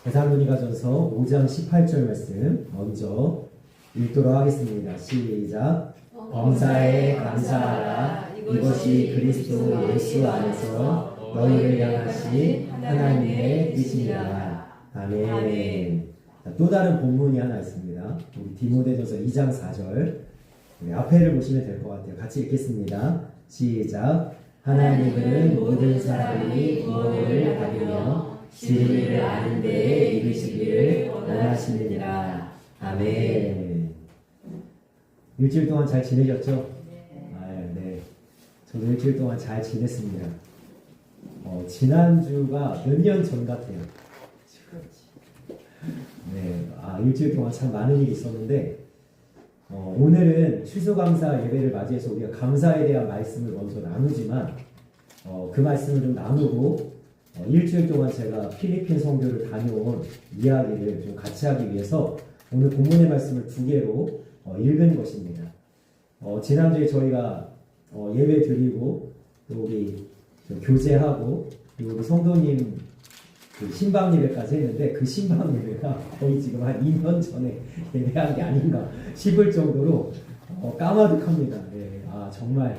데살로니가전서 5장 18절 말씀 먼저 읽도록 하겠습니다. 시작. 범사에 감사하라. 이것이 그리스도 예수 안에서 너희를 향하신 하나님의 뜻이니라. 아멘. 또 다른 본문이 하나 있습니다. 우리 디모데전서 2장 4절 앞에를 보시면 될 것 같아요. 같이 읽겠습니다. 시작. 하나님은 모든 사람이 구원을 받으며 진리를 아는 데에 이르시기를 원하시느니라. 아멘. 일주일 동안 잘 지내셨죠? 네. 저도 일주일 동안 잘 지냈습니다. 지난주가 몇 년 전 같아요. 네, 일주일 동안 참 많은 일이 있었는데, 오늘은 추수감사 예배를 맞이해서 우리가 감사에 대한 말씀을 먼저 나누지만, 그 말씀을 좀 나누고, 일주일 동안 제가 필리핀 선교를 다녀온 이야기를 좀 같이 하기 위해서 오늘 본문의 말씀을 두 개로 읽은 것입니다. 지난주에 저희가 예배 드리고 또 우리 교제하고 그리고 우리 성도님 그 신방 예배까지 했는데 그 신방 예배가 거의 지금 한 2년 전에 예배한 게 아닌가 싶을 정도로 까마득합니다. 네, 정말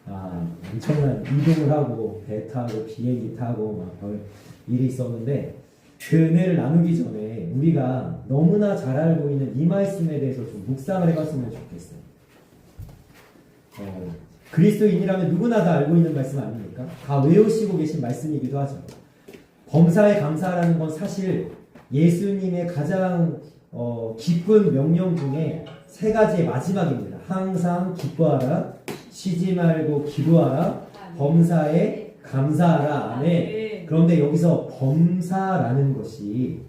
엄청난 이동을 하고 배 타고 비행기 타고 막 별 일이 있었는데 그 은혜를 나누기 전에 우리가 너무나 잘 알고 있는 이 말씀에 대해서 좀 묵상을 해봤으면 좋겠어요. 그리스도인이라면 누구나 다 알고 있는 말씀 아닙니까? 다 외우시고 계신 말씀이기도 하죠. 범사에 감사하라는 건 사실 예수님의 가장 기쁜 명령 중에 세 가지의 마지막입니다. 항상 기뻐하라, 쉬지 말고 기도하라, 범사에 감사하라. 아멘. 그런데 여기서 범사라는 것이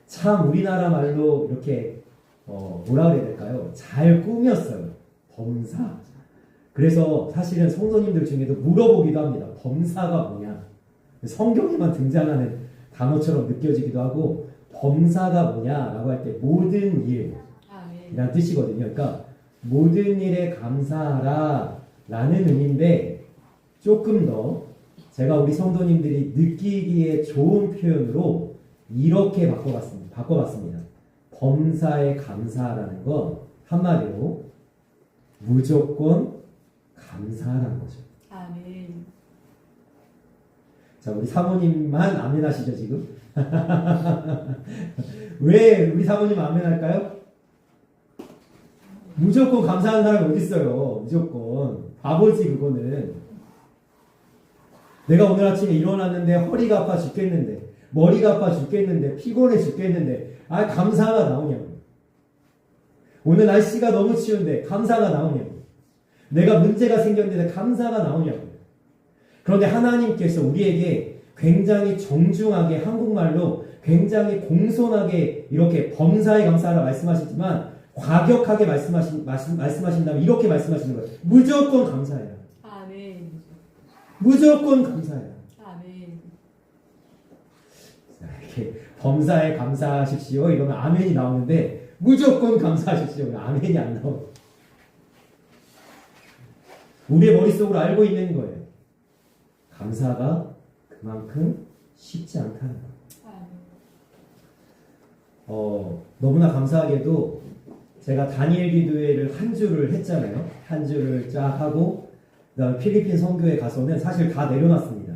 참 우리나라 말로 이렇게 뭐라 그래야 될까요? 잘 꾸몄어요. 범사. 그래서 사실은 성도님들 중에도 물어보기도 합니다. 범사가 뭐냐? 성경에만 등장하는 단어처럼 느껴지기도 하고 범사가 뭐냐라고 할 때 모든 일이라는 뜻이거든요. 그러니까 모든 일에 감사하라 라는 의미인데 조금 더 제가 우리 성도님들이 느끼기에 좋은 표현으로 이렇게 바꿔봤습니다. 범사에 감사하라는 건 한마디로 무조건 감사하라는 거죠. 아멘. 자, 우리 사모님만 아멘 하시죠, 지금? 왜 우리 사모님 아멘 할까요? 무조건 감사하는 사람이 어디 있어요? 무조건. 바보지, 그거는. 내가 오늘 아침에 일어났는데 허리가 아파 죽겠는데, 머리가 아파 죽겠는데, 피곤해 죽겠는데, 감사가 나오냐고. 오늘 날씨가 너무 추운데, 감사가 나오냐고. 내가 문제가 생겼는데, 감사가 나오냐고. 그런데 하나님께서 우리에게 굉장히 정중하게 한국말로 굉장히 공손하게 이렇게 범사에 감사하라 말씀하시지만 과격하게 말씀하신다면 이렇게 말씀하시는 거예요. 무조건 감사해라. 아멘. 무조건 감사해라. 아멘. 이렇게 범사에 감사하십시오. 이러면 아멘이 나오는데 무조건 감사하십시오. 아멘이 안 나와요. 우리의 머릿속으로 알고 있는 거예요. 감사가 그만큼 쉽지 않다는 거. 너무나 감사하게도 제가 다니엘 기도회를 한 주를 했잖아요. 한 주를 쫙 하고 그다음 필리핀 선교에 가서는 사실 다 내려놨습니다.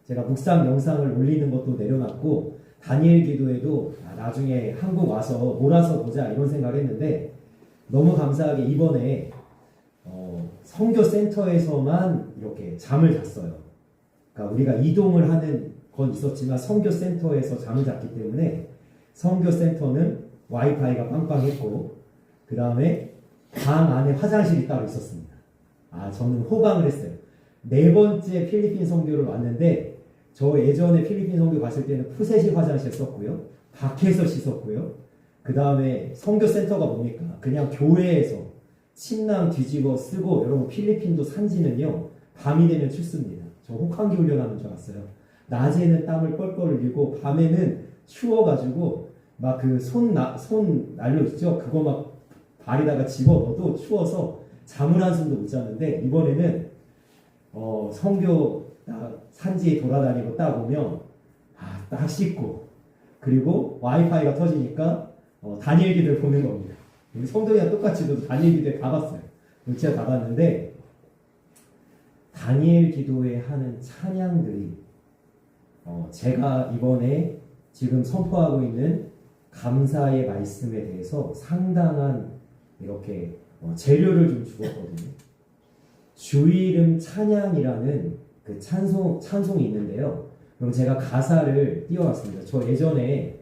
제가 묵상 영상을 올리는 것도 내려놨고 다니엘 기도회도 나중에 한국 와서 몰아서 보자 이런 생각을 했는데 너무 감사하게 이번에 선교 센터에서만 이렇게 잠을 잤어요. 그러니까 우리가 이동을 하는 건 있었지만 선교 센터에서 잠을 잤기 때문에 선교 센터는 와이파이가 빵빵했고 그 다음에 방 안에 화장실이 따로 있었습니다. 저는 호강을 했어요. 4번째 필리핀 선교를 왔는데 저 예전에 필리핀 선교 갔을 때는 푸세식 화장실 썼고요. 밖에서 씻었고요. 그 다음에 선교 센터가 뭡니까? 그냥 교회에서 침낭 뒤집어 쓰고 여러분 필리핀도 산지는요. 밤이 되면 춥습니다. 저 혹한기 훈련하는 줄 알았어요. 낮에는 땀을 뻘뻘 흘리고 밤에는 추워가지고 막 그 손 난로 있죠? 그거 막 발에다가 집어넣어도 추워서 잠을 한숨도 못 잤는데 이번에는 선교 산지에 돌아다니고 딱 오면 딱 씻고 그리고 와이파이가 터지니까 다니엘 기도를 보는 겁니다. 우리 성도이랑 똑같이 저도 다니엘 기도에 가봤어요. 제가 가봤는데 다니엘 기도에 하는 찬양들이 제가 이번에 지금 선포하고 있는 감사의 말씀에 대해서 상당한 이렇게 재료를 좀 주었거든요. 주 이름 찬양이라는 그 찬송이 있는데요. 그럼 제가 가사를 띄워왔습니다. 저 예전에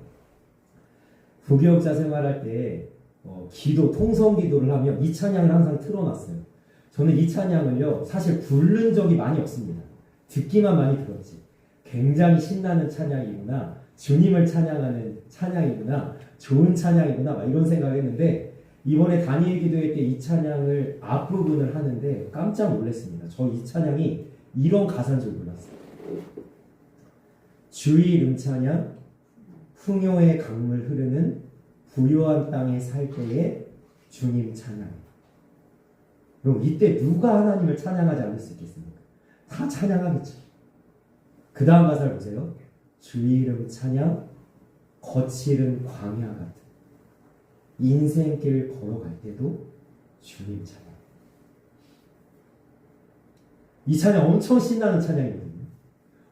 부교육자 생활할 때 기도, 통성 기도를 하면 이 찬양을 항상 틀어놨어요. 저는 이 찬양을요, 사실 부른 적이 많이 없습니다. 듣기만 많이 들었지. 굉장히 신나는 찬양이구나, 주님을 찬양하는 찬양이구나, 좋은 찬양이구나, 막 이런 생각을 했는데, 이번에 다니엘 기도회 때 이 찬양을 앞부분을 하는데 깜짝 놀랐습니다. 저 이 찬양이 이런 가사인 줄 몰랐어요. 주의 찬양, 풍요의 강물 흐르는 부요한 땅에 살 때의 주님 찬양. 그럼 이때 누가 하나님을 찬양하지 않을 수 있겠습니까? 다 찬양하겠죠. 그 다음 가사를 보세요. 주의 이름 찬양, 거칠은 광야 같은 인생길 걸어갈 때도 주님 찬양. 이 찬양 엄청 신나는 찬양이거든요.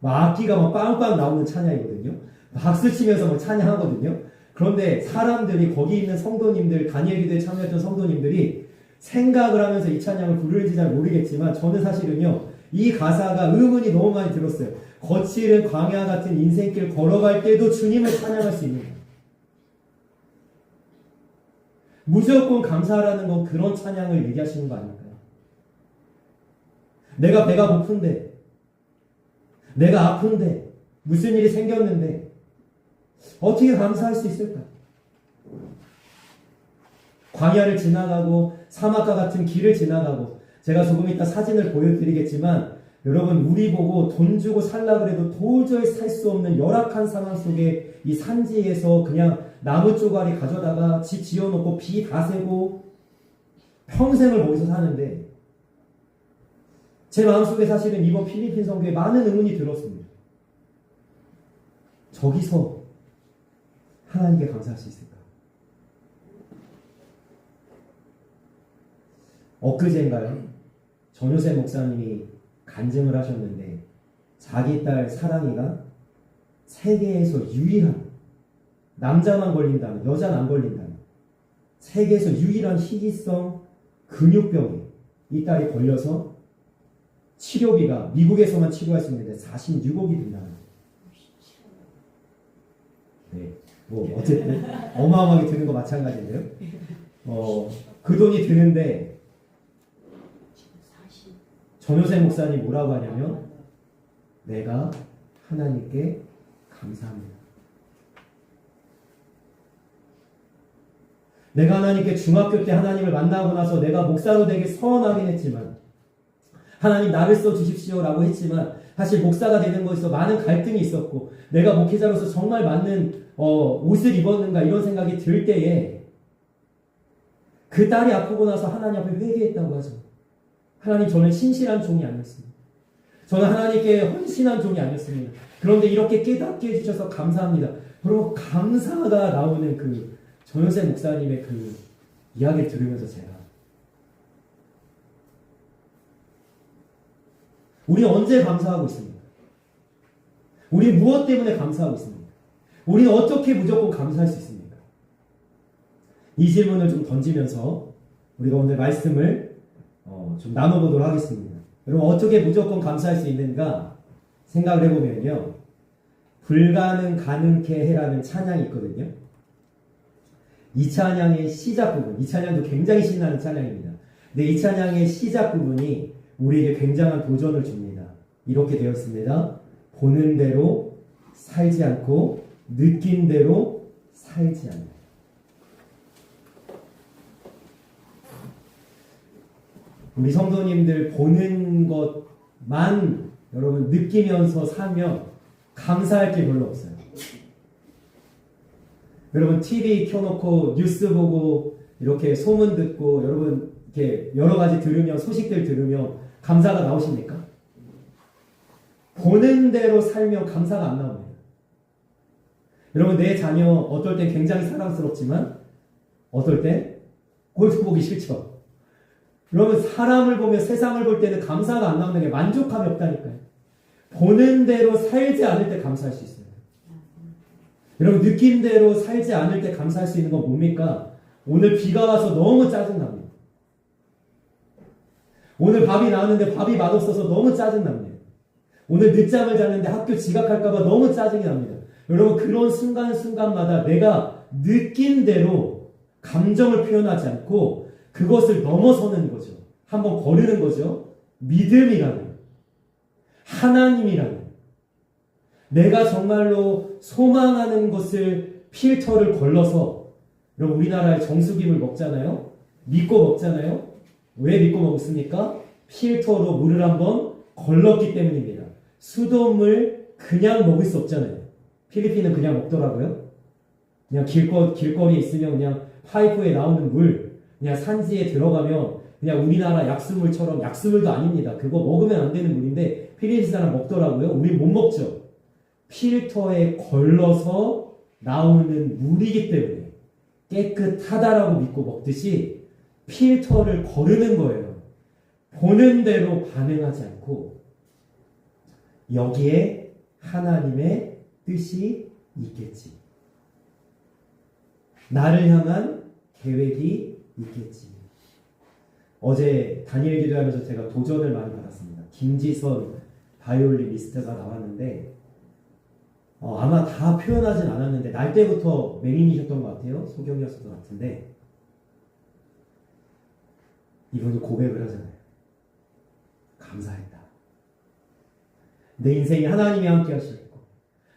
막 악기가 막 빵빵 나오는 찬양이거든요. 박수 치면서 막 찬양하거든요. 그런데 사람들이, 거기 있는 성도님들, 다니엘 기도에 참여했던 성도님들이 생각을 하면서 이 찬양을 부르는지 잘 모르겠지만, 저는 사실은요, 이 가사가 의문이 너무 많이 들었어요. 거칠은 광야 같은 인생길 걸어갈 때도 주님을 찬양할 수 있는 거예요. 무조건 감사하라는 건 그런 찬양을 얘기하시는 거 아닐까요? 내가 배가 고픈데, 내가 아픈데, 무슨 일이 생겼는데 어떻게 감사할 수 있을까? 광야를 지나가고 사막과 같은 길을 지나가고, 제가 조금 이따 사진을 보여드리겠지만, 여러분, 우리 보고 돈 주고 살라 그래도 도저히 살 수 없는 열악한 상황 속에 이 산지에서 그냥 나무 쪼가리 가져다가 집 지어놓고 비 다 새고 평생을 거기서 사는데, 제 마음속에 사실은 이번 필리핀 선교에 많은 의문이 들었습니다. 저기서 하나님께 감사할 수 있을까? 엊그제인가요? 전효세 목사님이 간증을 하셨는데, 자기 딸 사랑이가 세계에서 유일한, 남자만 걸린다는, 여자는 안 걸린다는, 세계에서 유일한 희귀성 근육병에 이 딸이 걸려서 치료비가 미국에서만 치료할 수 있는데 46억이 든다는 거예요. 네, 뭐 어쨌든 어마어마하게 드는 거 마찬가지인데요. 그 돈이 드는데 전효세 목사님 뭐라고 하냐면, 내가 하나님께 감사합니다. 내가 하나님께 중학교 때 하나님을 만나고 나서 내가 목사로 되게 서원하긴 했지만, 하나님 나를 써주십시오라고 했지만, 사실 목사가 되는 것에서 많은 갈등이 있었고, 내가 목회자로서 정말 맞는 옷을 입었는가 이런 생각이 들 때에, 그 딸이 아프고 나서 하나님 앞에 회개했다고 하죠. 하나님, 저는 신실한 종이 아니었습니다. 저는 하나님께 헌신한 종이 아니었습니다. 그런데 이렇게 깨닫게 해주셔서 감사합니다. 여러분, 감사가 나오는 그 전효세 목사님의 그 이야기를 들으면서 제가, 우리는 언제 감사하고 있습니까? 우리는 무엇 때문에 감사하고 있습니까? 우리는 어떻게 무조건 감사할 수 있습니까? 이 질문을 좀 던지면서 우리가 오늘 말씀을 좀 나눠보도록 하겠습니다. 여러분, 어떻게 무조건 감사할 수 있는가 생각을 해보면요, 불가능 가능케 해라는 찬양이 있거든요. 이 찬양의 시작 부분, 이 찬양도 굉장히 신나는 찬양입니다. 근데 이 찬양의 시작 부분이 우리에게 굉장한 도전을 줍니다. 이렇게 되었습니다. 보는 대로 살지 않고 느낀 대로 살지 않는. 우리 성도님들 보는 것만 여러분 느끼면서 살면 감사할 게 별로 없어요. 여러분, TV 켜놓고 뉴스 보고 이렇게 소문 듣고 여러분 이렇게 여러 가지 들으면, 소식들 들으면 감사가 나오십니까? 보는 대로 살면 감사가 안 나옵니다. 여러분, 내 자녀 어떨 땐 굉장히 사랑스럽지만 어떨 땐 골프 보기 싫죠. 여러분, 사람을 보며 세상을 볼 때는 감사가 안 나오는 게 만족감이 없다니까요. 보는 대로 살지 않을 때 감사할 수 있어요. 여러분, 느낀 대로 살지 않을 때 감사할 수 있는 건 뭡니까? 오늘 비가 와서 너무 짜증납니다. 오늘 밥이 나왔는데 밥이 맛없어서 너무 짜증납니다. 오늘 늦잠을 잤는데 학교 지각할까봐 너무 짜증이 납니다. 여러분, 그런 순간순간마다 내가 느낀 대로 감정을 표현하지 않고 그것을 넘어서는 거죠. 한번 거르는 거죠. 믿음이라는, 하나님이라는, 내가 정말로 소망하는 것을 필터를 걸러서, 여러분, 우리나라에 정수기물 먹잖아요. 믿고 먹잖아요. 왜 믿고 먹습니까? 필터로 물을 한번 걸렀기 때문입니다. 수돗물 그냥 먹을 수 없잖아요. 필리핀은 그냥 먹더라고요. 그냥 길거리에 있으면 그냥 파이프에 나오는 물, 그냥 산지에 들어가면 그냥 우리나라 약수물처럼, 약수물도 아닙니다. 그거 먹으면 안 되는 물인데 필리핀 사람 먹더라고요. 우린 못 먹죠. 필터에 걸러서 나오는 물이기 때문에 깨끗하다라고 믿고 먹듯이 필터를 거르는 거예요. 보는 대로 반응하지 않고 여기에 하나님의 뜻이 있겠지. 나를 향한 계획이 있겠지. 어제 다니엘 기도하면서 제가 도전을 많이 받았습니다. 김지선 바이올리니스트가 나왔는데 아마 다 표현하진 않았는데 날 때부터 맹인이셨던 것 같아요. 소경이었던 것 같은데 이분도 고백을 하잖아요. 감사했다. 내 인생이 하나님이 함께 하셨고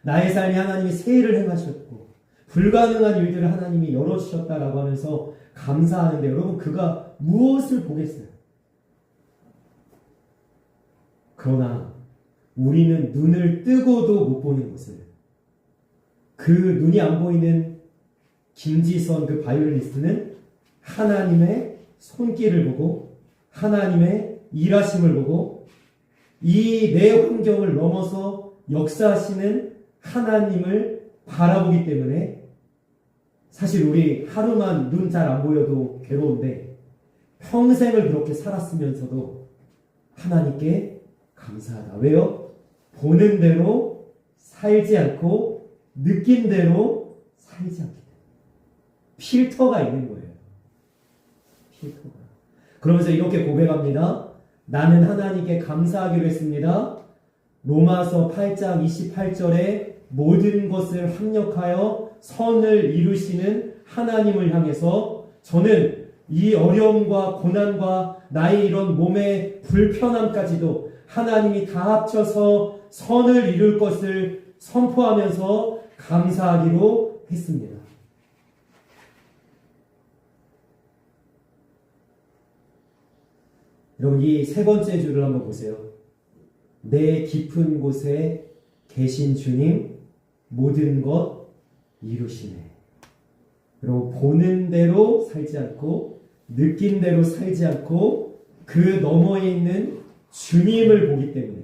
나의 삶이 하나님이 세일을 행하셨고 불가능한 일들을 하나님이 열어주셨다라고 하면서 감사하는데 여러분, 그가 무엇을 보겠어요? 그러나 우리는 눈을 뜨고도 못 보는 것을, 그 눈이 안 보이는 김지선 그 바이올리니스트는 하나님의 손길을 보고 하나님의 일하심을 보고 이 내 환경을 넘어서 역사하시는 하나님을 바라보기 때문에 사실 우리 하루만 눈 잘 안 보여도 괴로운데 평생을 그렇게 살았으면서도 하나님께 감사하다. 왜요? 보는 대로 살지 않고 느낀 대로 살지 않기 때문에. 필터가 있는 거예요. 필터가. 그러면서 이렇게 고백합니다. 나는 하나님께 감사하기로 했습니다. 로마서 8장 28절에 모든 것을 합력하여 선을 이루시는 하나님을 향해서 저는 이 어려움과 고난과 나의 이런 몸의 불편함까지도 하나님이 다 합쳐서 선을 이룰 것을 선포하면서 감사하기로 했습니다. 여러분, 이 세 번째 줄을 한번 보세요. 내 깊은 곳에 계신 주님, 모든 것 이루시네. 여러분, 보는 대로 살지 않고 느낀 대로 살지 않고 그 너머에 있는 주님을 보기 때문에,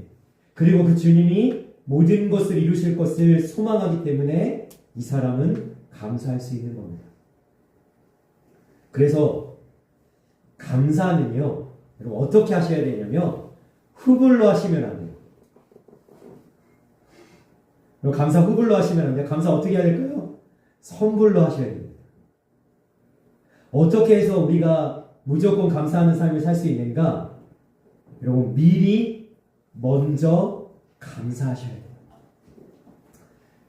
그리고 그 주님이 모든 것을 이루실 것을 소망하기 때문에 이 사람은 감사할 수 있는 겁니다. 그래서 감사는요, 여러분 어떻게 하셔야 되냐면 후불로 하시면 안 돼요. 여러분, 감사 후불로 하시면 안 돼요. 감사 어떻게 해야 될까요? 선불로 하셔야 됩니다. 어떻게 해서 우리가 무조건 감사하는 삶을 살 수 있는가? 여러분, 미리 먼저 감사하셔야 돼요.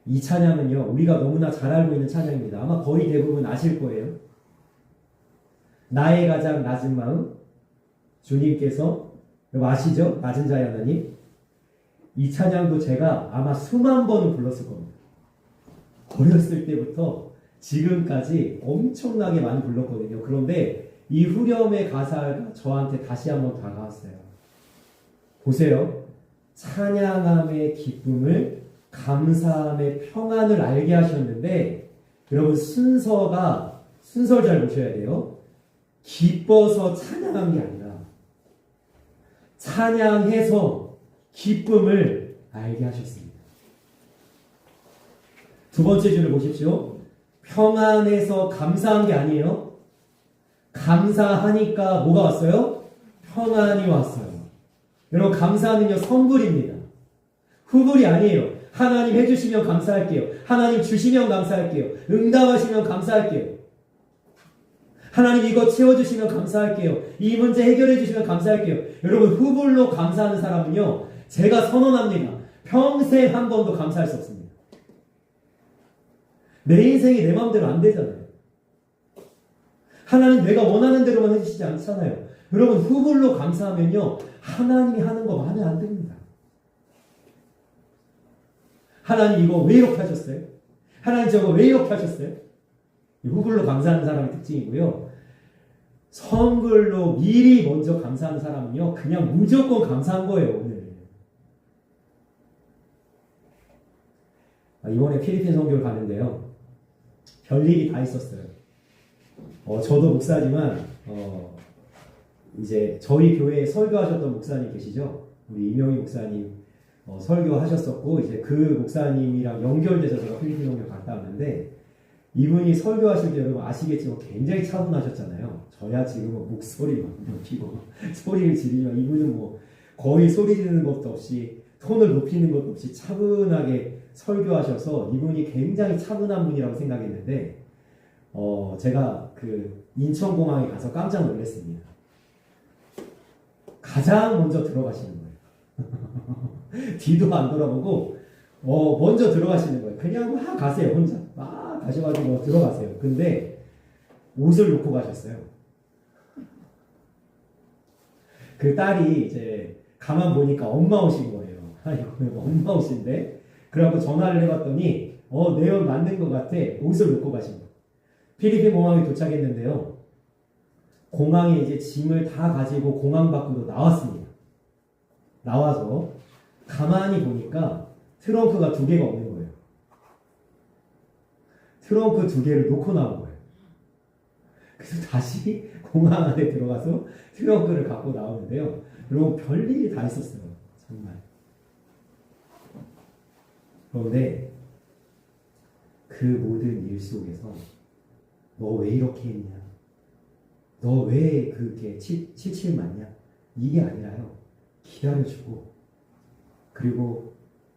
이 찬양은요, 우리가 너무나 잘 알고 있는 찬양입니다. 아마 거의 대부분 아실 거예요. 나의 가장 낮은 마음, 주님께서, 여러분 아시죠? 낮은 자의 하나님. 이 찬양도 제가 아마 수만 번은 불렀을 겁니다. 어렸을 때부터 지금까지 엄청나게 많이 불렀거든요. 그런데 이 후렴의 가사가 저한테 다시 한번 다가왔어요. 보세요. 찬양함의 기쁨을, 감사함의 평안을 알게 하셨는데, 여러분 순서를 잘 보셔야 돼요. 기뻐서 찬양한 게 아니라 찬양해서 기쁨을 알게 하셨습니다. 두 번째 줄을 보십시오. 평안해서 감사한 게 아니에요. 감사하니까 뭐가 왔어요? 평안이 왔어요. 여러분, 감사는요, 선불입니다. 후불이 아니에요. 하나님 해주시면 감사할게요. 하나님 주시면 감사할게요. 응답하시면 감사할게요. 하나님 이거 채워주시면 감사할게요. 이 문제 해결해주시면 감사할게요. 여러분, 후불로 감사하는 사람은요, 제가 선언합니다. 평생 한 번도 감사할 수 없습니다. 내 인생이 내 마음대로 안 되잖아요. 하나님 내가 원하는 대로만 해주시지 않잖아요. 여러분, 후불로 감사하면요, 하나님이 하는 거 마음에 안 듭니다. 하나님 이거 왜 이렇게 하셨어요? 하나님 저거 왜 이렇게 하셨어요? 후불로 감사하는 사람의 특징이고요. 선불로 미리 먼저 감사하는 사람은요, 그냥 무조건 감사한 거예요, 오늘. 이번에 필리핀 선교를 가는데요. 별일이 다 있었어요. 저도 목사지만, 이제 저희 교회에 설교하셨던 목사님 계시죠? 우리 이명희 목사님 설교하셨었고, 이제 그 목사님이랑 연결돼서 제가 필리핀 선교 갔다 왔는데, 이분이 설교하실 때 여러분 아시겠지만 굉장히 차분하셨잖아요. 저야 지금 목소리 막 높이고 소리를 지르지만 이분은 뭐 거의 소리 지르는 것도 없이 톤을 높이는 것도 없이 차분하게 설교하셔서 이분이 굉장히 차분한 분이라고 생각했는데, 제가 그 인천공항에 가서 깜짝 놀랐습니다. 가장 먼저 들어가시는 거예요. 뒤도 안 돌아보고 먼저 들어가시는 거예요. 그냥 막 가세요. 혼자 막 가셔가지고 들어가세요. 근데 옷을 놓고 가셨어요. 그 딸이 이제 가만 보니까 엄마 옷인 거예요. 이거 엄마 옷인데, 그래갖고 전화를 해봤더니 내 옷 맞는 것 같아. 옷을 놓고 가신 거예요. 필리핀 공항에 도착했는데요. 공항에 이제 짐을 다 가지고 공항 밖으로 나왔습니다. 나와서 가만히 보니까 트렁크가 2개가 없는 거예요. 트렁크 2개를 놓고 나온 거예요. 그래서 다시 공항 안에 들어가서 트렁크를 갖고 나오는데요. 여러분, 별일이 다 있었어요. 정말. 그런데 그 모든 일 속에서 너 왜 이렇게 했냐? 너 왜 그렇게 칠칠 맞냐? 이게 아니라요. 기다려주고, 그리고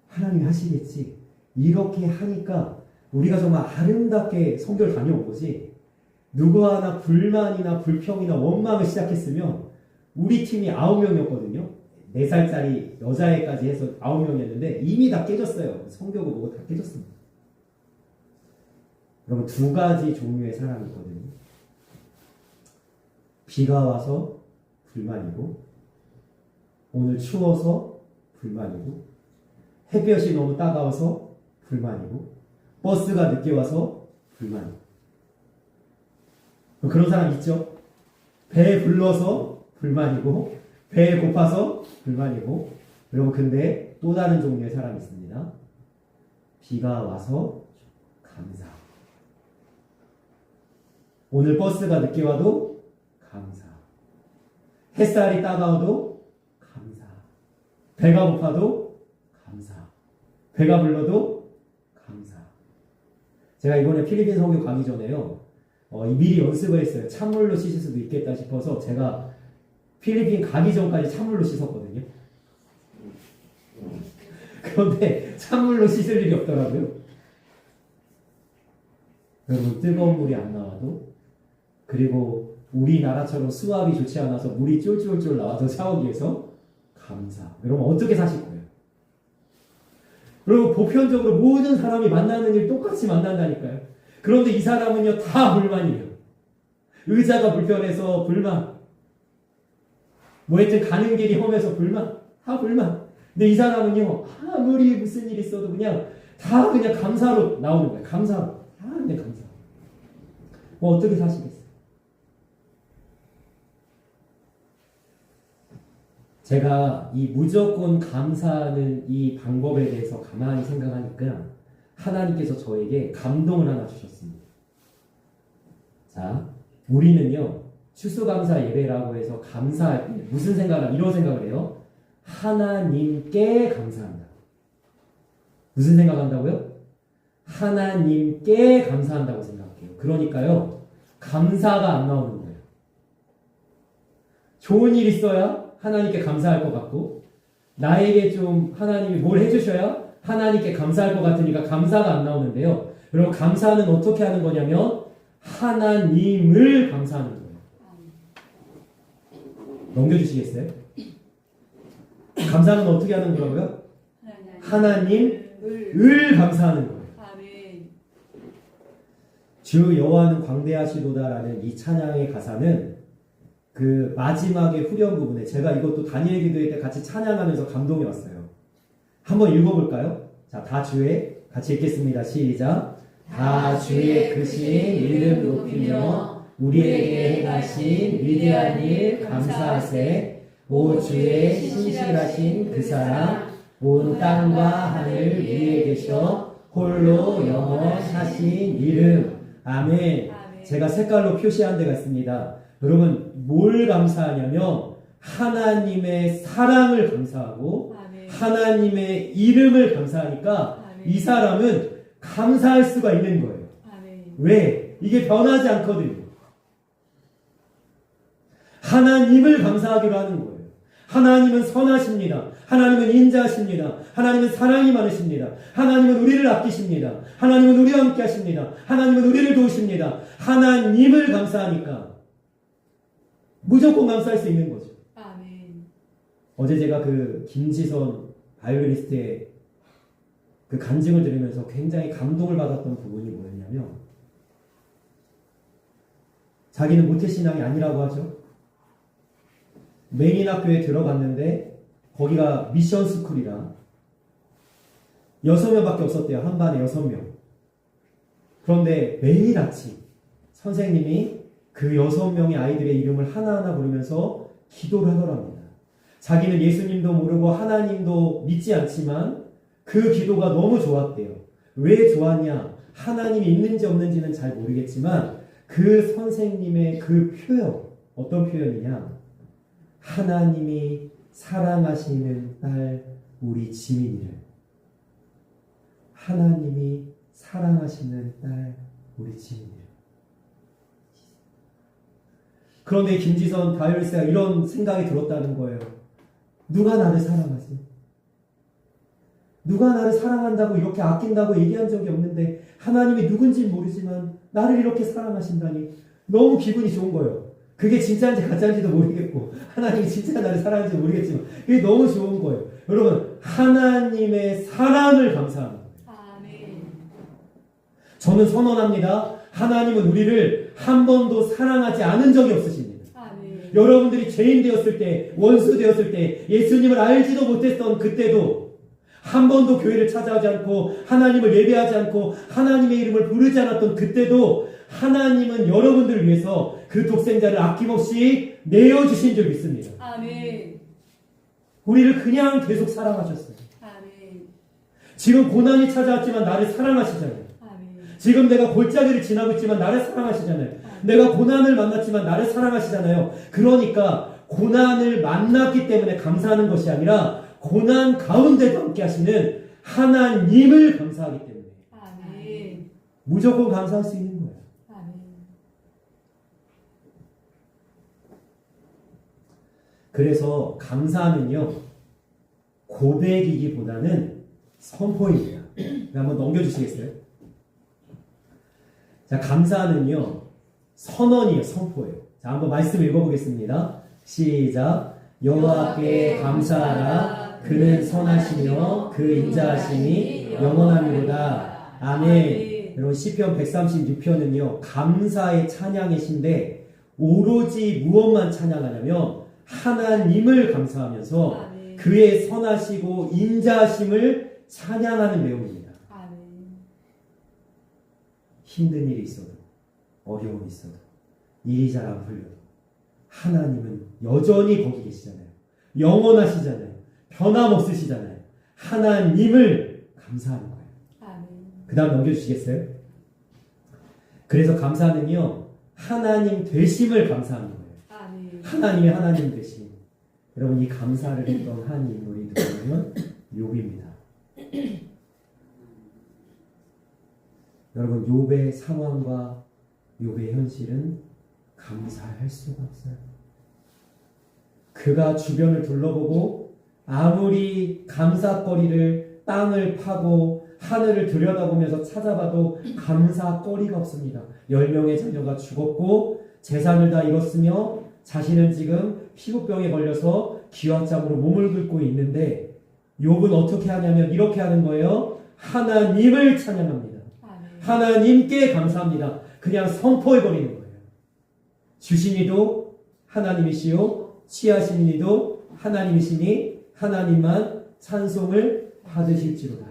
하나님이 하시겠지. 이렇게 하니까 우리가 정말 아름답게 선교를 다녀온 거지. 누구 하나 불만이나 불평이나 원망을 시작했으면, 우리 팀이 9명이었거든요. 4살짜리 여자애까지 해서 9명이었는데 이미 다 깨졌어요. 성교고 뭐고 다 깨졌습니다. 여러분, 2가지 종류의 사람이 있거든요. 비가 와서 불만이고, 오늘 추워서 불만이고, 햇볕이 너무 따가워서 불만이고, 버스가 늦게 와서 불만이고. 그런 사람 있죠? 배 불러서 불만이고, 배에 고파서 불만이고. 여러분, 근데 또 다른 종류의 사람이 있습니다. 비가 와서 감사. 오늘 버스가 늦게 와도 감사. 햇살이 따가워도 감사. 배가 고파도 감사. 배가 불러도 감사. 제가 이번에 필리핀 선교 가기 전에요. 미리 연습을 했어요. 찬물로 씻을 수도 있겠다 싶어서 제가 필리핀 가기 전까지 찬물로 씻었거든요. 그런데 찬물로 씻을 일이 없더라고요. 여러분, 뜨거운 물이 안 나와도, 그리고 우리나라처럼 수압이 좋지 않아서 물이 쫄쫄쫄 나와서 샤워기에서 감사. 여러분, 어떻게 사실 거예요? 여러분, 보편적으로 모든 사람이 만나는 일 똑같이 만난다니까요. 그런데 이 사람은요, 다 불만이에요. 의자가 불편해서 불만. 뭐 하여튼 가는 길이 험해서 불만. 다 불만. 근데 이 사람은요, 아무리 무슨 일 있어도 그냥 다 그냥 감사로 나오는 거예요. 감사로. 다 그냥 감사. 뭐 어떻게 사시겠어요? 제가 이 무조건 감사하는 이 방법에 대해서 가만히 생각하니까 하나님께서 저에게 감동을 하나 주셨습니다. 자, 우리는요, 추수감사 예배라고 해서 감사할 때 무슨 생각을, 이런 생각을 해요? 하나님께 감사한다. 무슨 생각한다고요? 하나님께 감사한다고 생각해요. 그러니까요, 감사가 안 나오는 거예요. 좋은 일 있어야 하나님께 감사할 것 같고, 나에게 좀 하나님이 뭘 해주셔야 하나님께 감사할 것 같으니까 감사가 안 나오는데요. 여러분, 감사는 어떻게 하는 거냐면 하나님을 감사하는 거예요. 넘겨주시겠어요? 감사는 어떻게 하는 거라고요? 하나님을 감사하는 거예요. 아멘. 주 여호와는 광대하시도다라는 이 찬양의 가사는 그 마지막의 후렴 부분에 제가 이것도 다니엘 기도회 때 같이 찬양하면서 감동이 왔어요. 한번 읽어볼까요? 자, 다 주의 같이 읽겠습니다. 시작. 다 주의 크신 이름 높이며 우리에게 행하신 위대한 일 감사하세. 오 주의 신실하신 그 사랑 온 땅과 하늘 위에 계셔 홀로 영원하신 이름. 아멘. 제가 색깔로 표시한 데가 있습니다. 여러분, 뭘 감사하냐면 하나님의 사랑을 감사하고 아멘. 하나님의 이름을 감사하니까 아멘. 이 사람은 감사할 수가 있는 거예요. 아멘. 왜? 이게 변하지 않거든요. 하나님을 감사하기로 하는 거예요. 하나님은 선하십니다. 하나님은 인자하십니다. 하나님은 사랑이 많으십니다. 하나님은 우리를 아끼십니다. 하나님은 우리와 함께 하십니다. 하나님은 우리를 도우십니다. 하나님을 감사하니까 무조건 감사할 수 있는 거죠. 아멘. 어제 제가 그 김지선 바이올리니스트의 그 간증을 들으면서 굉장히 감동을 받았던 부분이 뭐였냐면, 자기는 모태신앙이 아니라고 하죠. 맹인학교에 들어갔는데 거기가 미션 스쿨이라 6명밖에 없었대요. 한 반에 6명. 그런데 매일 아침 선생님이 그 6명의 아이들의 이름을 하나하나 부르면서 기도를 하더랍니다. 자기는 예수님도 모르고 하나님도 믿지 않지만 그 기도가 너무 좋았대요. 왜 좋았냐? 하나님이 있는지 없는지는 잘 모르겠지만 그 선생님의 그 표현, 어떤 표현이냐? 하나님이 사랑하시는 딸 우리 지민이를, 하나님이 사랑하시는 딸 우리 지민이를. 그런데 김지선 바이올리스트가 이런 생각이 들었다는 거예요. 누가 나를 사랑하지? 누가 나를 사랑한다고 이렇게 아낀다고 얘기한 적이 없는데 하나님이 누군지 모르지만 나를 이렇게 사랑하신다니 너무 기분이 좋은 거예요. 그게 진짜인지 가짜인지도 모르겠고 하나님이 진짜 나를 사랑하는지 모르겠지만 그게 너무 좋은 거예요. 여러분, 하나님의 사랑을 감사하는 거예요. 아멘. 저는 선언합니다. 하나님은 우리를 한 번도 사랑하지 않은 적이 없으십니다. 아멘. 여러분들이 죄인 되었을 때, 원수 되었을 때, 예수님을 알지도 못했던 그때도 한 번도 교회를 찾아오지 않고 하나님을 예배하지 않고 하나님의 이름을 부르지 않았던 그때도 하나님은 여러분들을 위해서 그 독생자를 아낌없이 내어주신 줄 믿습니다. 아멘. 우리를 그냥 계속 사랑하셨어요. 아멘. 지금 고난이 찾아왔지만 나를 사랑하시잖아요. 아멘. 지금 내가 골짜기를 지나고 있지만 나를 사랑하시잖아요. 내가 고난을 만났지만 나를 사랑하시잖아요. 그러니까 고난을 만났기 때문에 감사하는 것이 아니라 고난 가운데도 함께 하시는 하나님을 감사하기 때문에 아멘. 무조건 감사할 수 있는 거예요. 아멘. 그래서 감사는요, 고백이기보다는 선포입니다. 한번 넘겨주시겠어요? 자, 감사는요, 선언이에요, 선포예요. 자, 한번 말씀 읽어보겠습니다. 시작. 여호와께 감사하라. 그는 선하시며 그 인자하심이 영원함이로다. 아멘. 여러분, 시편 136편은요, 감사의 찬양의 시인데 오로지 무엇만 찬양하냐면 하나님을 감사하면서 아멘. 그의 선하시고 인자하심을 찬양하는 내용입니다. 아멘. 힘든 일이 있어도, 어려움이 있어도, 일이 잘 안 풀려도 하나님은 여전히 거기 계시잖아요. 영원하시잖아요. 변함없으시잖아요. 하나님을 감사하는 거예요. 아멘. 그 다음 넘겨주시겠어요? 그래서 감사는요, 하나님 되심을 감사하는 거예요. 아멘. 하나님의 하나님 되심. 여러분, 이 감사를 했던 한 인물이 누구냐면 욥입니다. 여러분 욥의 상황과 욥의 현실은 감사할 수가 없어요. 그가 주변을 둘러보고 아무리 감사거리를 땅을 파고 하늘을 들여다보면서 찾아봐도 감사거리가 없습니다. 10명의 자녀가 죽었고 재산을 다 잃었으며 자신은 지금 피부병에 걸려서 기와장으로 몸을 긁고 있는데 욥은 어떻게 하냐면 이렇게 하는 거예요. 하나님을 찬양합니다. 하나님께 감사합니다. 그냥 선포해버리는 거예요. 주신 이도 하나님이시요 취하신 이도 하나님이시니 하나님만 찬송을 받으실지로다.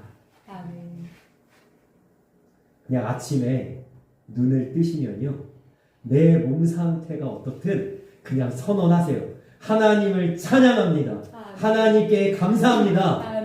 그냥 아침에 눈을 뜨시면요, 내 몸 상태가 어떻든 그냥 선언하세요. 하나님을 찬양합니다. 하나님께 감사합니다.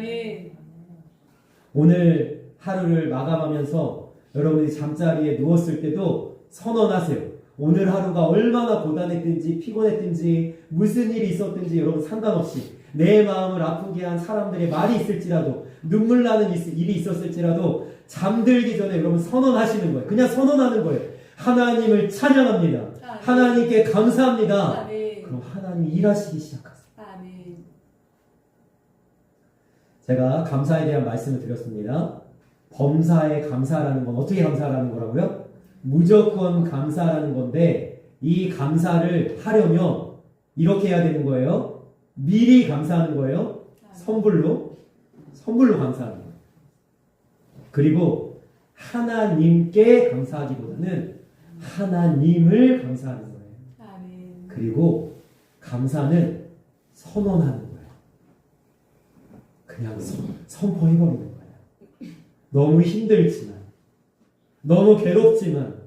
오늘 하루를 마감하면서 여러분이 잠자리에 누웠을 때도 선언하세요. 오늘 하루가 얼마나 고단했든지 피곤했든지 무슨 일이 있었든지 여러분 상관없이 내 마음을 아프게 한 사람들의 말이 있을지라도 눈물 나는 일이 있었을지라도 잠들기 전에 여러분 선언하시는 거예요. 그냥 선언하는 거예요. 하나님을 찬양합니다. 하나님께 감사합니다. 그럼 하나님이 일하시기 시작하세요. 제가 감사에 대한 말씀을 드렸습니다. 범사에 감사라는 건 어떻게 감사라는 거라고요? 무조건 감사라는 건데 이 감사를 하려면 이렇게 해야 되는 거예요. 미리 감사하는 거예요. 선불로 감사하는 거예요. 그리고 하나님께 감사하기보다는 하나님을 감사하는 거예요. 그리고 감사는 선언하는 거예요. 그냥 선포해버리는 거예요. 너무 힘들지만, 너무 괴롭지만,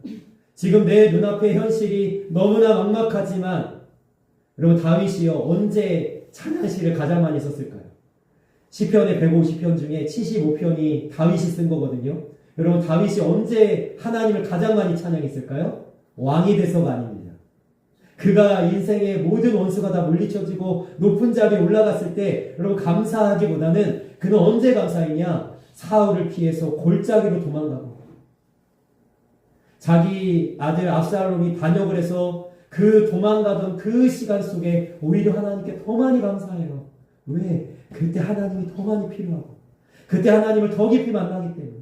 지금 내 눈앞의 현실이 너무나 막막하지만, 여러분 다윗이요 언제 찬양시를 가장 많이 썼을까요? 시편의 150편 중에 75편이 다윗이 쓴 거거든요. 여러분 다윗이 언제 하나님을 가장 많이 찬양했을까요? 왕이 돼서가 아닙니다. 그가 인생의 모든 원수가 다 물리쳐지고 높은 자리에 올라갔을 때 여러분 감사하기보다는 그는 언제 감사했냐? 사울을 피해서 골짜기로 도망가고 자기 아들 압살롬이 반역을 해서 그 도망가던 그 시간 속에 오히려 하나님께 더 많이 감사해요. 왜? 그때 하나님이 더 많이 필요하고 그때 하나님을 더 깊이 만나기 때문에.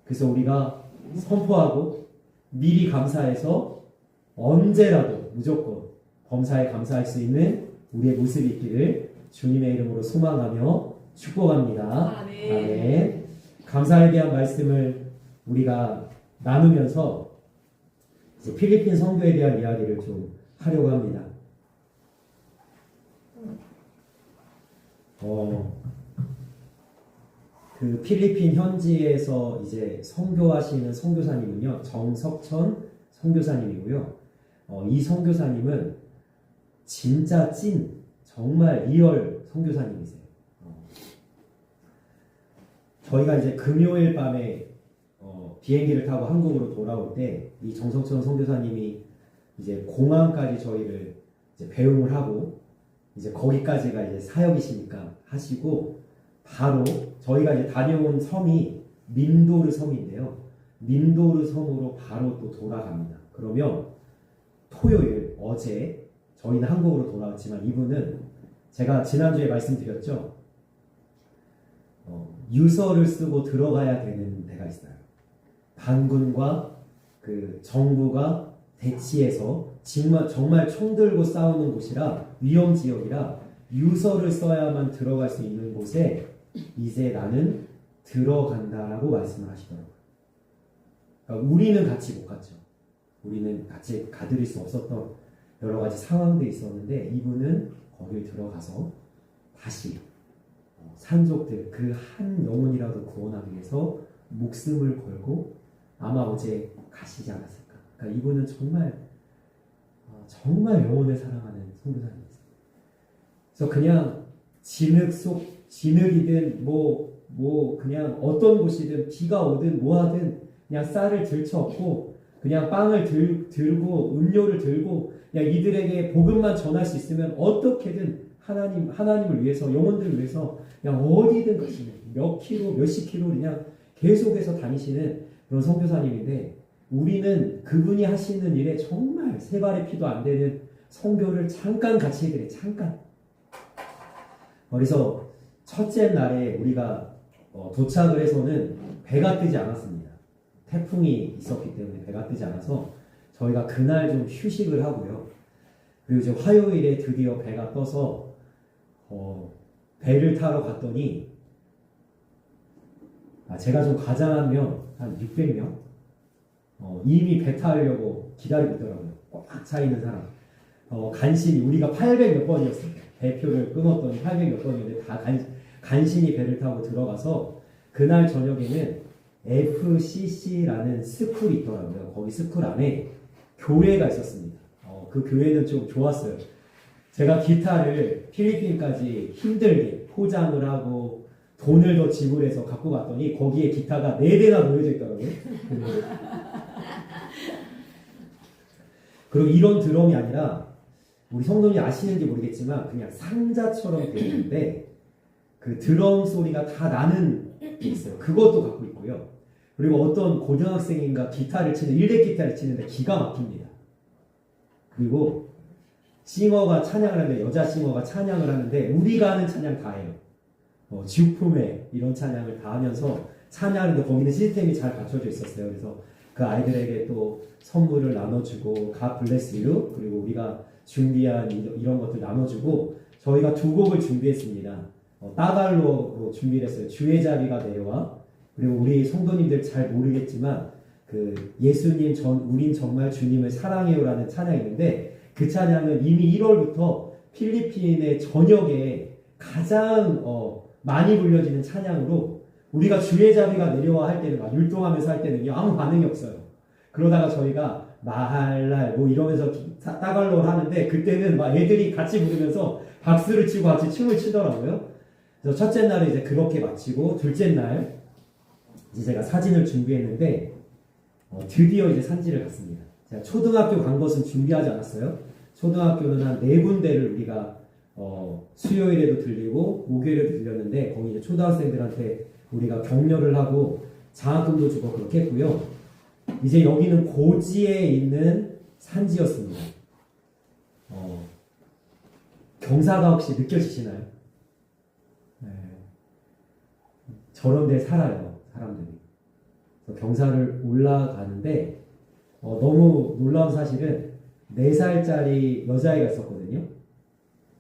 그래서 우리가 선포하고 미리 감사해서 언제라도 무조건 범사에 감사할 수 있는 우리의 모습이 있기를 주님의 이름으로 소망하며 축복합니다. 아멘. 감사에 대한 말씀을 우리가 나누면서 이제 필리핀 선교에 대한 이야기를 좀 하려고 합니다. 그 필리핀 현지에서 이제 선교하시는 선교사님은요, 정석천 선교사님이고요. 이 선교사님은 진짜 정말 리얼 선교사님이세요. 저희가 이제 금요일 밤에 비행기를 타고 한국으로 돌아올 때 이 정석천 선교사님이 이제 공항까지 저희를 이제 배웅을 하고 이제 거기까지가 이제 사역이시니까 하시고 바로 저희가 이제 다녀온 섬이 민도르 섬인데요. 민도르 섬으로 바로 또 돌아갑니다. 그러면 토요일 어제 저희는 한국으로 돌아왔지만 이분은 제가 지난주에 말씀드렸죠. 유서를 쓰고 들어가야 되는 데가 있어요. 반군과 그 정부가 대치해서 정말 총 들고 싸우는 곳이라 위험 지역이라 유서를 써야만 들어갈 수 있는 곳에 이제 나는 들어간다라고 말씀을 하시더라고요. 그러니까 우리는 같이 못 갔죠. 우리는 같이 가드릴 수 없었던 여러 가지 상황들이 있었는데 이분은 거길 들어가서 다시 산족들 그 한 영혼이라도 구원하기 위해서 목숨을 걸고 아마 어제 가시지 않았을까. 그러니까 이분은 정말 영혼을 사랑하는 선교사님이었어요. 그래서 그냥 진흙이든 그냥 어떤 곳이든 비가 오든 뭐하든 그냥 쌀을 들쳐엎고 그냥 빵을 들고 음료를 들고 그냥 이들에게 복음만 전할 수 있으면 어떻게든 하나님을 위해서 영혼들을 위해서 그냥 어디든 가시면 몇 킬로 몇십 킬로 그냥 계속해서 다니시는 그런 선교사님인데 우리는 그분이 하시는 일에 정말 세 발의 피도 안 되는 선교를 잠깐 같이 해드려요. 잠깐. 그래서 첫째 날에 우리가 도착을 해서는 배가 뜨지 않았습니다. 태풍이 있었기 때문에 배가 뜨지 않아서 저희가 그날 좀 휴식을 하고요. 그리고 이제 화요일에 드디어 배가 떠서 배를 타러 갔더니 제가 좀 과장하면 한 600명 이미 배 타려고 기다리고 있더라고요. 꽉 차 있는 사람. 간신히 우리가 800 몇 번이었어요. 배표를 끊었더니 800 몇 번이었는데 다 간신히 배를 타고 들어가서 그날 저녁에는 FCC라는 스쿨이 있더라고요. 거기 스쿨 안에 교회가 있었습니다. 그 교회는 좀 좋았어요. 제가 기타를 필리핀까지 힘들게 포장을 하고 돈을 더 지불해서 갖고 갔더니 거기에 기타가 4대나 놓여져 있더라고요. 그리고 이런 드럼이 아니라 우리 성도님이 아시는지 모르겠지만 그냥 상자처럼 되어 있는데 그 드럼 소리가 다 나는 게 있어요. 그것도 갖고 있고요. 그리고 어떤 고등학생인가 기타를 치는 일렉 기타를 치는데 기가 막힙니다. 그리고 싱어가 찬양을 하는데 여자 싱어가 찬양을 하는데 우리가 하는 찬양 다 해요. 지우품에 이런 찬양을 다 하면서 찬양하는데 거기는 시스템이 잘 갖춰져 있었어요. 그래서 그 아이들에게 또 선물을 나눠주고 God bless you 그리고 우리가 준비한 이런 것들 나눠주고 저희가 2곡을 준비했습니다. 따갈로로 준비를 했어요. 주의 자비가 내려와 그리고 우리 성도님들 잘 모르겠지만 그 예수님 우린 정말 주님을 사랑해요라는 찬양이 있는데 그 찬양은 이미 1월부터 필리핀의 전역에 가장 많이 불려지는 찬양으로 우리가 주의 자비가 내려와 할 때는 막 율동하면서 할 때는요 아무 반응이 없어요. 그러다가 저희가 마할랄 뭐 이러면서 따갈로를 하는데 그때는 막 애들이 같이 부르면서 박수를 치고 같이 춤을 추더라고요. 그래서 첫째 날은 이제 그렇게 마치고 둘째 날 이제 제가 사진을 준비했는데 드디어 이제 산지를 갔습니다. 제가 초등학교 간 것은 준비하지 않았어요. 초등학교는 한 4군데를 우리가 수요일에도 들리고 목요일에도 들렸는데 거기 이제 초등학생들한테 우리가 격려를 하고 장학금도 주고 그렇게 했고요. 이제 여기는 고지에 있는 산지였습니다. 경사가 혹시 느껴지시나요? 네. 저런 데 살아요, 사람들이. 그래서 경사를 올라가는데 너무 놀라운 사실은 4살짜리 여자아이가 있었거든요.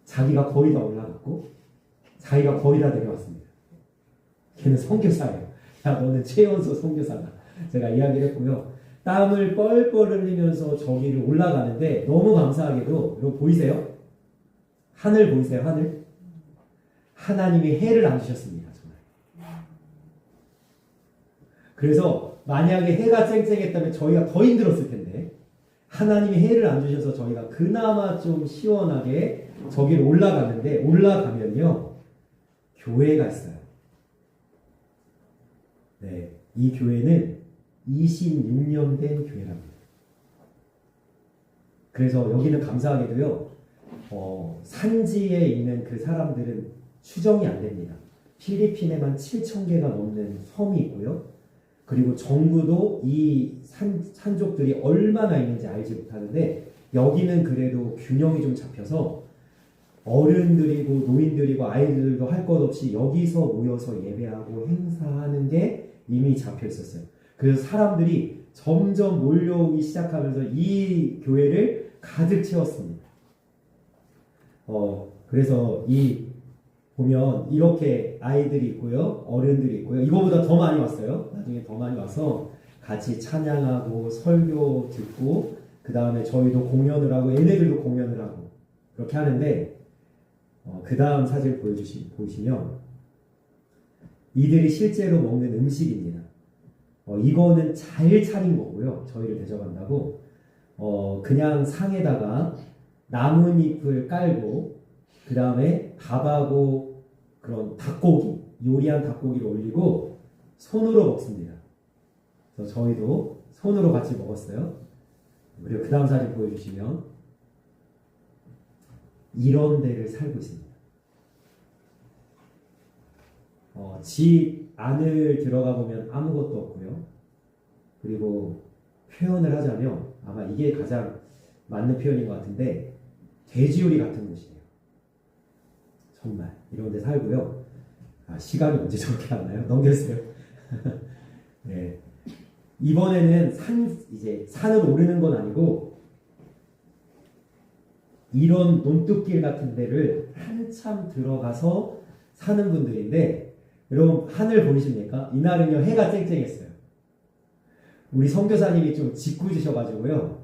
자기가 거의 다 올라갔고 자기가 거의 다 내려왔습니다. 걔는 선교사예요. 야 너는 최연소 선교사다. 제가 이야기를 했고요. 땀을 뻘뻘 흘리면서 저기를 올라가는데 너무 감사하게도 이거 보이세요? 하늘 보이세요? 하늘? 하나님이 해를 안 주셨습니다. 정말. 그래서 만약에 해가 쨍쨍했다면 저희가 더 힘들었을 텐데 하나님이 해를 안 주셔서 저희가 그나마 좀 시원하게 저기를 올라가는데 올라가면요 교회가 있어요. 네, 이 교회는 26년 된 교회랍니다. 그래서 여기는 감사하게도요 산지에 있는 그 사람들은 추정이 안 됩니다. 필리핀에만 7,000개가 넘는 섬이 있고요. 그리고 정부도 이 산족들이 얼마나 있는지 알지 못하는데 여기는 그래도 균형이 좀 잡혀서 어른들이고 노인들이고 아이들도 할 것 없이 여기서 모여서 예배하고 행사하는 게 이미 잡혀 있었어요. 그래서 사람들이 점점 몰려오기 시작하면서 이 교회를 가득 채웠습니다. 그래서 보면 이렇게 아이들이 있고요, 어른들이 있고요. 이거보다 더 많이 왔어요. 나중에 더 많이 와서 같이 찬양하고 설교 듣고 그 다음에 저희도 공연을 하고 얘네들도 공연을 하고 그렇게 하는데 그 다음 사진을 보시면 이들이 실제로 먹는 음식입니다. 이거는 잘 차린 거고요. 저희를 대접한다고 그냥 상에다가 나뭇잎을 깔고 그 다음에 밥하고 그런 닭고기, 요리한 닭고기를 올리고 손으로 먹습니다. 그래서 저희도 손으로 같이 먹었어요. 그리고 그 다음 사진 보여주시면 이런 데를 살고 있습니다. 집 안을 들어가 보면 아무것도 없고요. 그리고 표현을 하자면 아마 이게 가장 맞는 표현인 것 같은데 돼지우리 같은 곳이에요. 정말 이런 데 살고요. 시간이 언제 저렇게 왔나요? 넘겼어요. 네. 이번에는 이제 산을 오르는 건 아니고 이런 논뚝길 같은 데를 한참 들어가서 사는 분들인데 여러분 하늘 보이십니까? 이날은요 해가 쨍쨍했어요. 우리 선교사님이 좀 짓궂으셔가지고요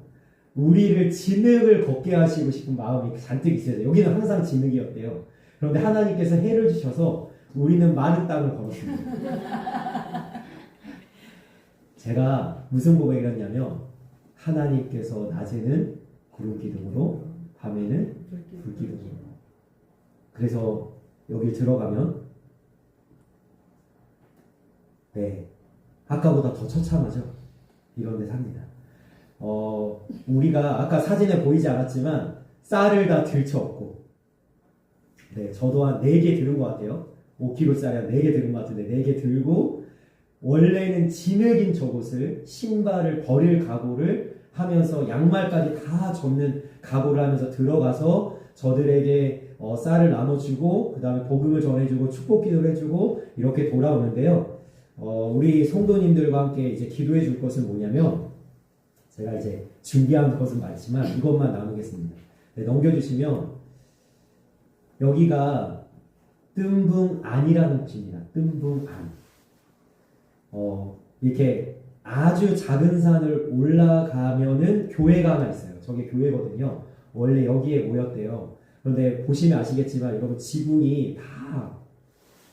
우리를 진흙을 걷게 하시고 싶은 마음이 잔뜩 있어요. 여기는 항상 진흙이었대요. 그런데 하나님께서 해를 주셔서 우리는 마른 땅을 걸었습니다. 제가 무슨 고백을 했냐면 하나님께서 낮에는 구름 기둥으로 밤에는 불 기둥으로. 그래서 여기 들어가면 네 아까보다 더 처참하죠. 이런 데 삽니다. 우리가 아까 사진에 보이지 않았지만 쌀을 다 들쳐엎고 네 저도 한 4개 들은 것 같아요. 5kg짜리 한 4개 들은 것 같은데 4개 들고 원래는 진흙인 저곳을 신발을 버릴 각오를 하면서 양말까지 다 접는 각오를 하면서 들어가서 저들에게 쌀을 나눠주고 그 다음에 복음을 전해주고 축복 기도를 해주고 이렇게 돌아오는데요. 우리 성도님들과 함께 이제 기도해 줄 것은 뭐냐면 제가 이제 준비한 것은 많지만 이것만 나누겠습니다. 네, 넘겨주시면 여기가 뜸붕안이라는 곳입니다. 뜸붕안. 이렇게 아주 작은 산을 올라가면은 교회가 하나 있어요. 저게 교회거든요. 원래 여기에 모였대요. 그런데 보시면 아시겠지만 여러분 지붕이 다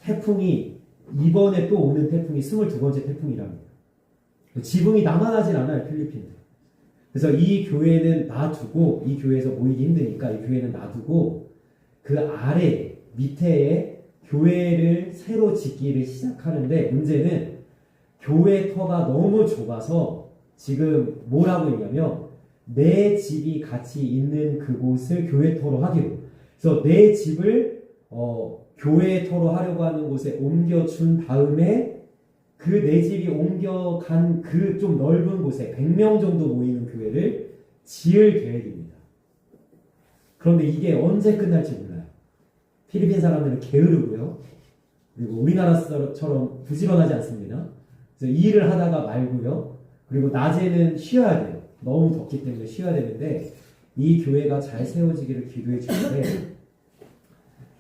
태풍이 이번에 또 오는 태풍이 22번째 태풍이랍니다. 지붕이 남아나질 않아요. 필리핀은. 그래서 이 교회는 놔두고 이 교회에서 모이기 힘드니까 이 교회는 놔두고 그 아래 밑에에 교회를 새로 짓기를 시작하는데 문제는 교회 터가 너무 좁아서 지금 뭘 하고 있냐면 내 집이 같이 있는 그곳을 교회 터로 하기로. 그래서 내 집을 교회 터로 하려고 하는 곳에 옮겨준 다음에 그 내 집이 옮겨간 그 좀 넓은 곳에 100명 정도 모이는 교회를 지을 계획입니다. 그런데 이게 언제 끝날지 몰라요. 필리핀 사람들은 게으르고요. 그리고 우리나라처럼 부지런하지 않습니다. 그래서 일을 하다가 말고요. 그리고 낮에는 쉬어야 돼요. 너무 덥기 때문에 쉬어야 되는데 이 교회가 잘 세워지기를 기도해 주는데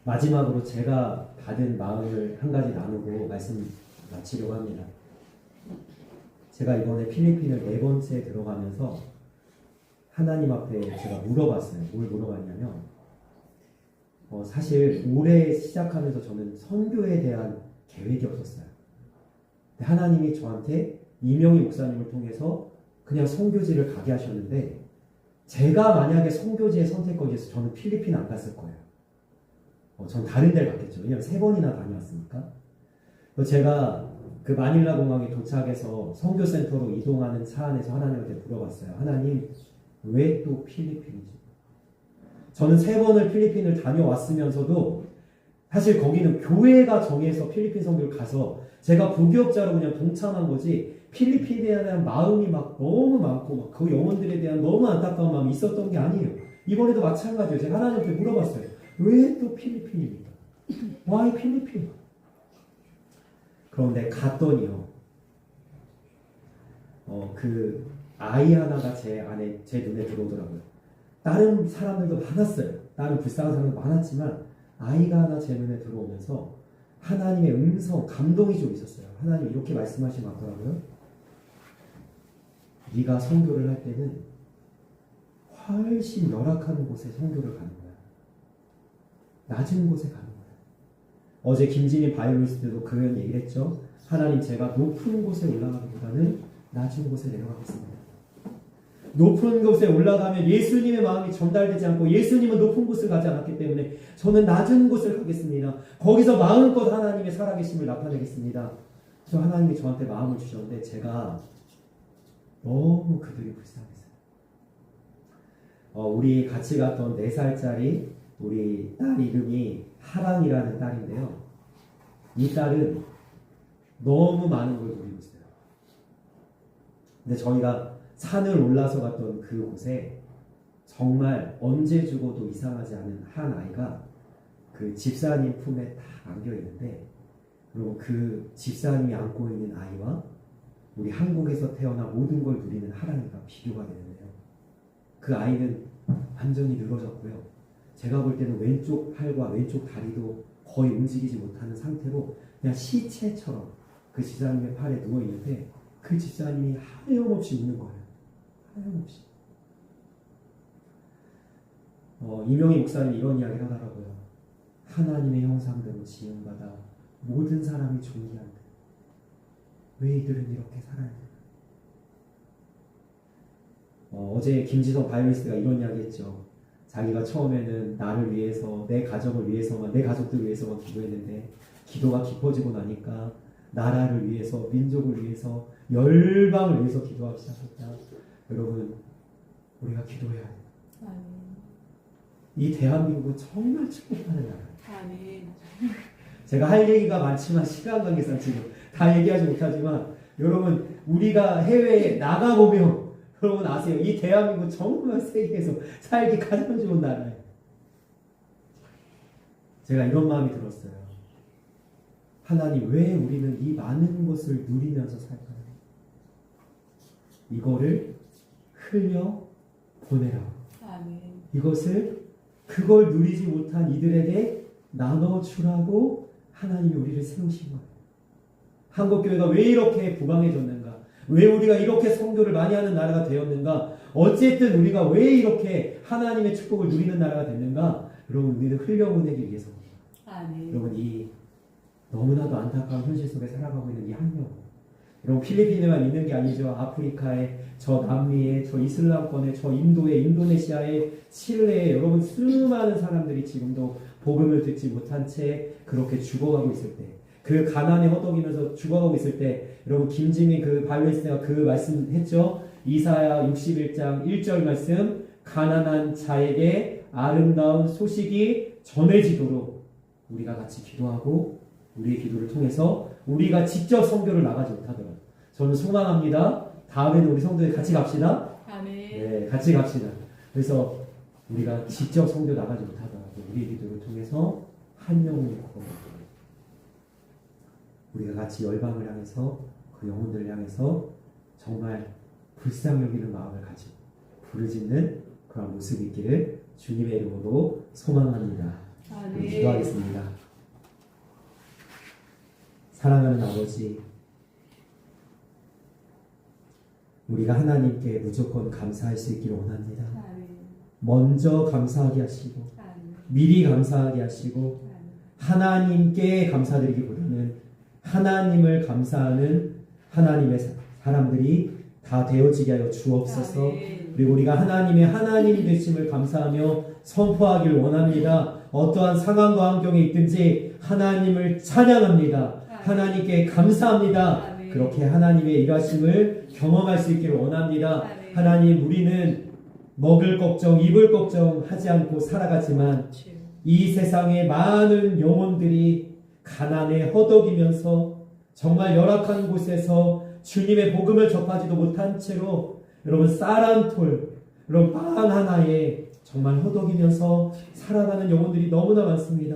마지막으로 제가 받은 마음을 한 가지 나누고 말씀 마치려고 합니다. 제가 이번에 필리핀을 4번째 들어가면서 하나님 앞에 제가 물어봤어요. 뭘 물어봤냐면 사실 올해 시작하면서 저는 선교에 대한 계획이 없었어요. 근데 하나님이 저한테 이명희 목사님을 통해서 그냥 선교지를 가게 하셨는데 제가 만약에 선교지의 선택권이었어요. 저는 필리핀 안 갔을 거예요. 전 다른 데를 갔겠죠. 왜냐면 3번이나 다녀왔으니까. 제가 그 마닐라 공항에 도착해서 선교센터로 이동하는 차 안에서 하나님한테 물어봤어요. 하나님, 왜 또 필리핀이지? 저는 3번을 필리핀을 다녀왔으면서도 사실 거기는 교회가 정해서 필리핀 선교를 가서 제가 부교역자로 그냥 동참한 거지 필리핀에 대한 마음이 막 너무 많고 막 그 영혼들에 대한 너무 안타까운 마음이 있었던 게 아니에요. 이번에도 마찬가지예요. 제가 하나님한테 물어봤어요. 왜 또 필리핀입니까? Why 필리핀? 그런데 갔더니요. 그 아이 하나가 제 눈에 들어오더라고요. 다른 사람들도 많았어요. 다른 불쌍한 사람도 많았지만 아이가 하나 제 눈에 들어오면서 하나님의 음성, 감동이 좀 있었어요. 하나님 이렇게 말씀하시면 하더라고요. 네가 선교를 할 때는 훨씬 열악한 곳에 선교를 가는 거야. 낮은 곳에 가는 거야. 어제 김진희 바이올리스트 때도 그런 얘기를 했죠. 하나님 제가 높은 곳에 올라가기보다는 낮은 곳에 내려가겠습니다. 높은 곳에 올라가면 예수님의 마음이 전달되지 않고 예수님은 높은 곳을 가지 않았기 때문에 저는 낮은 곳을 가겠습니다. 거기서 마음껏 하나님의 살아계심을 나타내겠습니다. 그래서 하나님이 저한테 마음을 주셨는데 제가 너무 그들이 불쌍했어요. 우리 같이 갔던 4살짜리 우리 딸 이름이 하랑이라는 딸인데요. 이 딸은 너무 많은 걸 누리고 있어요. 근데 저희가 산을 올라서 갔던 그곳에 정말 언제 죽어도 이상하지 않은 한 아이가 그 집사님 품에 딱 안겨 있는데, 그리고 그 집사님이 안고 있는 아이와 우리 한국에서 태어나 모든 걸 누리는 하랑이가 비교가 되는데요. 그 아이는 완전히 늘어졌고요. 제가 볼 때는 왼쪽 팔과 왼쪽 다리도 거의 움직이지 못하는 상태로 그냥 시체처럼 그 집사님의 팔에 누워 있는데, 그 집사님이 하염없이 우는 거예요. 하염없이. 이명희 목사님이 이런 이야기를 하더라고요. 하나님의 형상대로 지음받아 모든 사람이 존귀한데 왜 이들은 이렇게 살아야 되나? 어제 김지성 바이올리스트가 이런 이야기 했죠. 자기가 처음에는 나를 위해서, 내 가정을 위해서만, 내 가족들 위해서만 기도했는데 기도가 깊어지고 나니까 나라를 위해서, 민족을 위해서, 열방을 위해서 기도하기 시작했다. 여러분, 우리가 기도해야 해요. 이 대한민국은 정말 축복하는 나라예요. 제가 할 얘기가 많지만 시간 관계상 지금 다 얘기하지 못하지만, 여러분, 우리가 해외에 나가보면 여러분 아세요? 이 대한민국 정말 세계에서 살기 가장 좋은 나라예요. 제가 이런 마음이 들었어요. 하나님, 왜 우리는 이 많은 것을 누리면서 살까요? 이거를 흘려 보내라. 그걸 누리지 못한 이들에게 나눠주라고 하나님이 우리를 세우신 거예요. 한국교회가 왜 이렇게 부강해졌는가? 왜 우리가 이렇게 선교를 많이 하는 나라가 되었는가? 어쨌든 우리가 왜 이렇게 하나님의 축복을 누리는 나라가 됐는가? 여러분, 우리는 흘려보내기 위해서입니다. 여러분, 이 너무나도 안타까운 현실 속에 살아가고 있는 이 한명, 여러분, 필리핀에만 있는 게 아니죠. 아프리카에, 저 남미에, 저 이슬람권에, 저 인도에, 인도네시아에, 칠레에, 여러분, 수많은 사람들이 지금도 복음을 듣지 못한 채 그렇게 죽어가고 있을 때, 그 가난에 허덕이면서 죽어가고 있을 때, 여러분, 김지민 그 바이올리스트가 그 말씀 했죠. 이사야 61장 1절 말씀, 가난한 자에게 아름다운 소식이 전해지도록 우리가 같이 기도하고, 우리의 기도를 통해서 우리가 직접 선교를 나가지 못하더라도 저는 소망합니다. 다음에는 우리 성도들 같이 갑시다. 네, 같이 갑시다. 그래서 우리가 직접 선교 나가지 못하더라도 우리의 기도를 통해서 한 영혼을 구원하고, 우리가 같이 열방을 향해서, 그 영혼들을 향해서 정말 불쌍히 여기는 마음을 가지고 부르짖는 그런 모습이 있기를 주님의 이름으로 소망합니다. 기도하겠습니다. 사랑하는 아버지, 우리가 하나님께 무조건 감사할 수 있기를 원합니다. 먼저 감사하게 하시고, 미리 감사하게 하시고, 하나님께 감사드리기보다는 하나님을 감사하는 하나님의 사람들이 다 되어지게 하여 주옵소서. 그리고 우리가 하나님의 하나님이 되심을 감사하며 선포하기를 원합니다. 어떠한 상황과 환경에 있든지 하나님을 찬양합니다. 하나님께 감사합니다. 그렇게 하나님의 일하심을 경험할 수 있기를 원합니다. 하나님, 우리는 먹을 걱정, 입을 걱정 하지 않고 살아가지만 이 세상의 많은 영혼들이 가난에 허덕이면서 정말 열악한 곳에서 주님의 복음을 접하지도 못한 채로, 여러분, 쌀 한 톨, 여러분, 빵 하나에 정말 허덕이면서 살아가는 영혼들이 너무나 많습니다.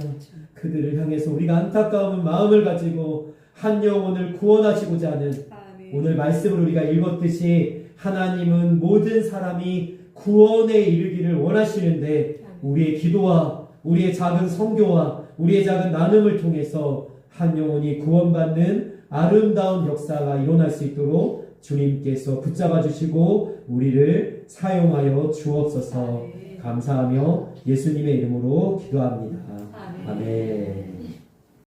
그들을 향해서 우리가 안타까운 마음을 가지고 한 영혼을 구원하시고자 하는 오늘 말씀을 우리가 읽었듯이, 하나님은 모든 사람이 구원에 이르기를 원하시는데, 우리의 기도와 우리의 작은 선교와 우리의 작은 나눔을 통해서 한 영혼이 구원받는 아름다운 역사가 일어날 수 있도록 주님께서 붙잡아 주시고 우리를 사용하여 주옵소서. 감사하며 예수님의 이름으로 기도합니다. 아멘.